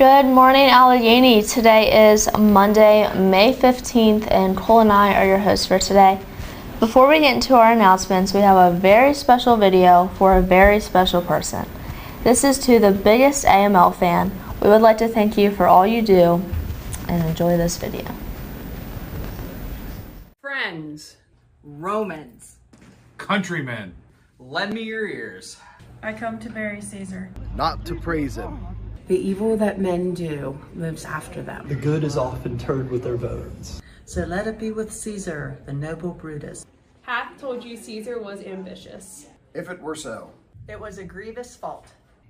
Good morning, Allegheny. Today is Monday, May 15th, and Cole and I are your hosts for today. Before we get into our announcements, we have a very special video for a very special person. This is to the biggest AML fan. We would like to thank you for all you do, and enjoy this video. Friends, Romans, countrymen, lend me your ears. I come to bury Caesar, not to praise him. The evil that men do lives after them. The good is often turned with their votes. So let it be with Caesar, the noble Brutus. Hath told you Caesar was ambitious. If it were so. It was a grievous fault.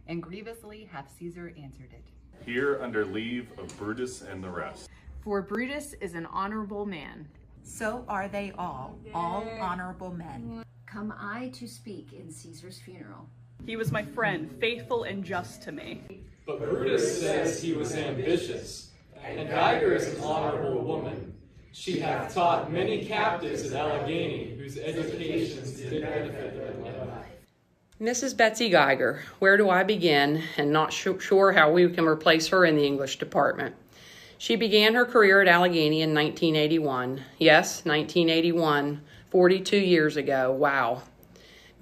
And grievously hath Caesar answered it. Here under leave of Brutus and the rest. For Brutus is an honorable man. So are they all honorable men. Come I to speak in Caesar's funeral. He was my friend, faithful and just to me. But Brutus says he was ambitious, and Geiger is an honorable woman. She hath taught many captives at Allegheny, whose educations did benefit them in life. Mrs. Betsy Geiger, where do I begin, and not sure how we can replace her in the English department. She began her career at Allegheny in 1981. Yes, 1981, 42 years ago, wow.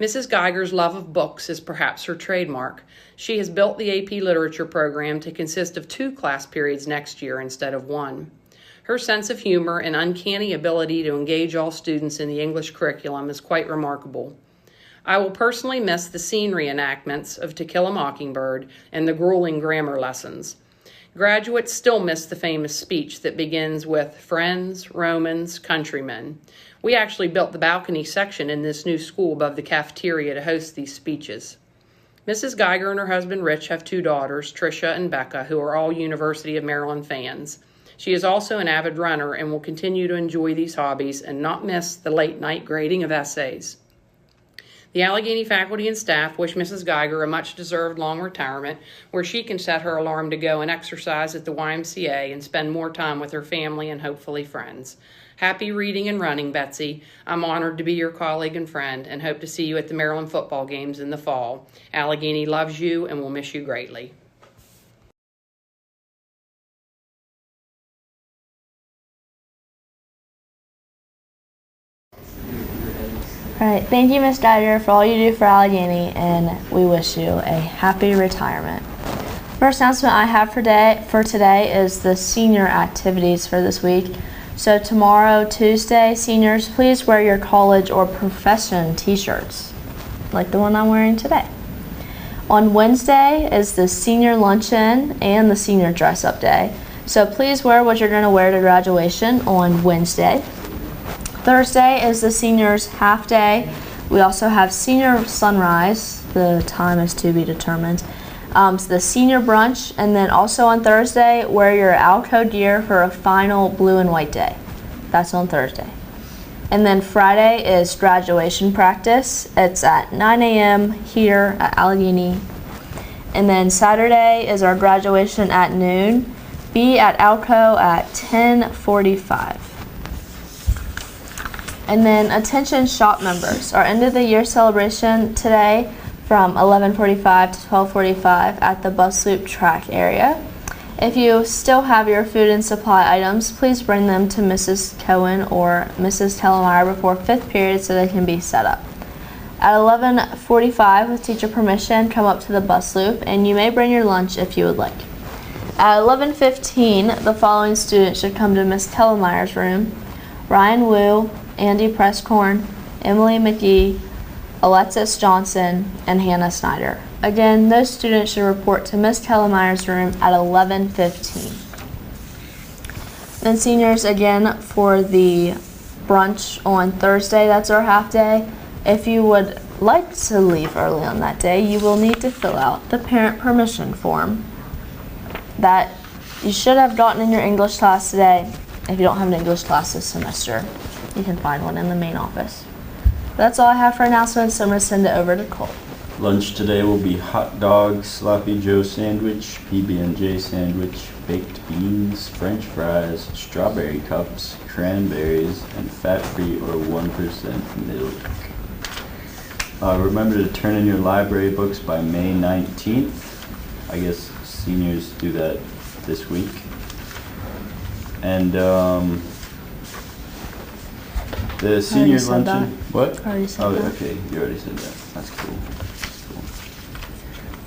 Mrs. Geiger's love of books is perhaps her trademark. She has built the AP Literature program to consist of 2 class periods next year instead of 1. Her sense of humor and uncanny ability to engage all students in the English curriculum is quite remarkable. I will personally miss the scene reenactments of To Kill a Mockingbird and the grueling grammar lessons. Graduates still miss the famous speech that begins with friends, Romans, countrymen. We actually built the balcony section in this new school above the cafeteria to host these speeches. Mrs. Geiger and her husband Rich have 2 daughters, Tricia and Becca, who are all University of Maryland fans. She is also an avid runner and will continue to enjoy these hobbies and not miss the late night grading of essays. The Allegheny faculty and staff wish Mrs. Geiger a much-deserved long retirement where she can set her alarm to go and exercise at the YMCA and spend more time with her family and hopefully friends. Happy reading and running, Betsy. I'm honored to be your colleague and friend and hope to see you at the Maryland football games in the fall. Allegheny loves you and will miss you greatly. All right, thank you, Ms. Geiger, for all you do for Allegheny, and we wish you a happy retirement. First announcement I have for today is the senior activities for this week. So tomorrow, Tuesday, seniors, please wear your college or profession t-shirts, like the one I'm wearing today. On Wednesday is the senior luncheon and the senior dress-up day. So please wear what you're going to wear to graduation on Wednesday. Thursday is the seniors half day. We also have senior sunrise. The time is to be determined. So the senior brunch, and then also on Thursday, wear your Alco gear for a final blue and white day. That's on Thursday. And then Friday is graduation practice. It's at 9 a.m. here at Allegheny. And then Saturday is our graduation at noon. Be at Alco at 10:45. And then attention shop members. Our end of the year celebration today from 11:45 to 12:45 at the bus loop track area. If you still have your food and supply items, please bring them to Mrs. Cohen or Mrs. Tellemeyer before 5th period so they can be set up. At 11:45, with teacher permission, come up to the bus loop and you may bring your lunch if you would like. At 11:15, the following students should come to Miss Tellemeyer's room: Ryan Wu, Andy Presscorn, Emily McGee, Alexis Johnson, and Hannah Snyder. Again, those students should report to Miss Tellemeyer's room at 11:15. Then seniors, again, for the brunch on Thursday, that's our half day. If you would like to leave early on that day, you will need to fill out the parent permission form that you should have gotten in your English class today. If you don't have an English class this semester, you can find one in the main office. That's all I have for announcements, so I'm going to send it over to Cole. Lunch today will be hot dogs, sloppy joe sandwich, PB&J sandwich, baked beans, french fries, strawberry cups, cranberries, and fat-free or 1% milk. Remember to turn in your library books by May 19th. I guess seniors do that this week. And the senior said luncheon. What? Already said Oh, that. okay. You already said that. That's cool.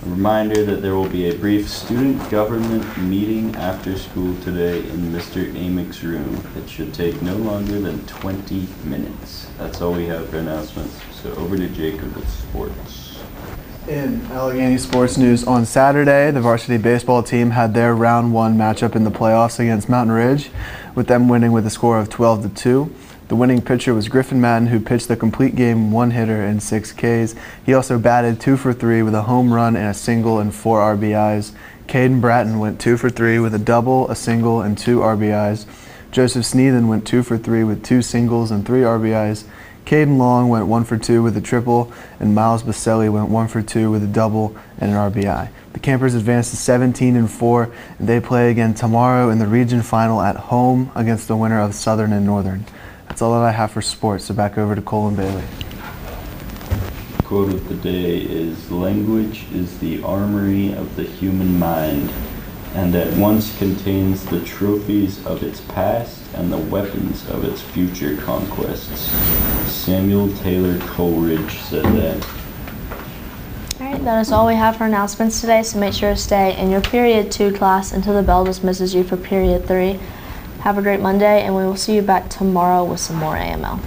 A reminder that there will be a brief student government meeting after school today in Mr. Amick's room. It should take no longer than 20 minutes. That's all we have for announcements. So over to Jacob with sports. In Allegheny sports news, on Saturday, the varsity baseball team had their round 1 matchup in the playoffs against Mountain Ridge, with them winning with a score of 12-2. The winning pitcher was Griffin Madden, who pitched the complete game 1-hitter and 6 Ks. He also batted 2 for 3 with a home run and a single and 4 RBIs. Caden Bratton went 2 for 3 with a double, a single, and 2 RBIs. Joseph Sneathen went 2 for 3 with 2 singles and 3 RBIs. Caden Long went 1 for 2 with a triple, and Miles Baselli went 1 for 2 with a double and an RBI. The Campers advanced to 17-4, and they play again tomorrow in the region final at home against the winner of Southern and Northern. That's all that I have for sports, so back over to Cole and Bailey. The quote of the day is, "Language is the armory of the human mind, and at once contains the trophies of its past and the weapons of its future conquests." Samuel Taylor Coleridge said that. Alright, that is all we have for announcements today, so make sure to stay in your period 2 class until the bell dismisses you for period 3. Have a great Monday, and we will see you back tomorrow with some more AML.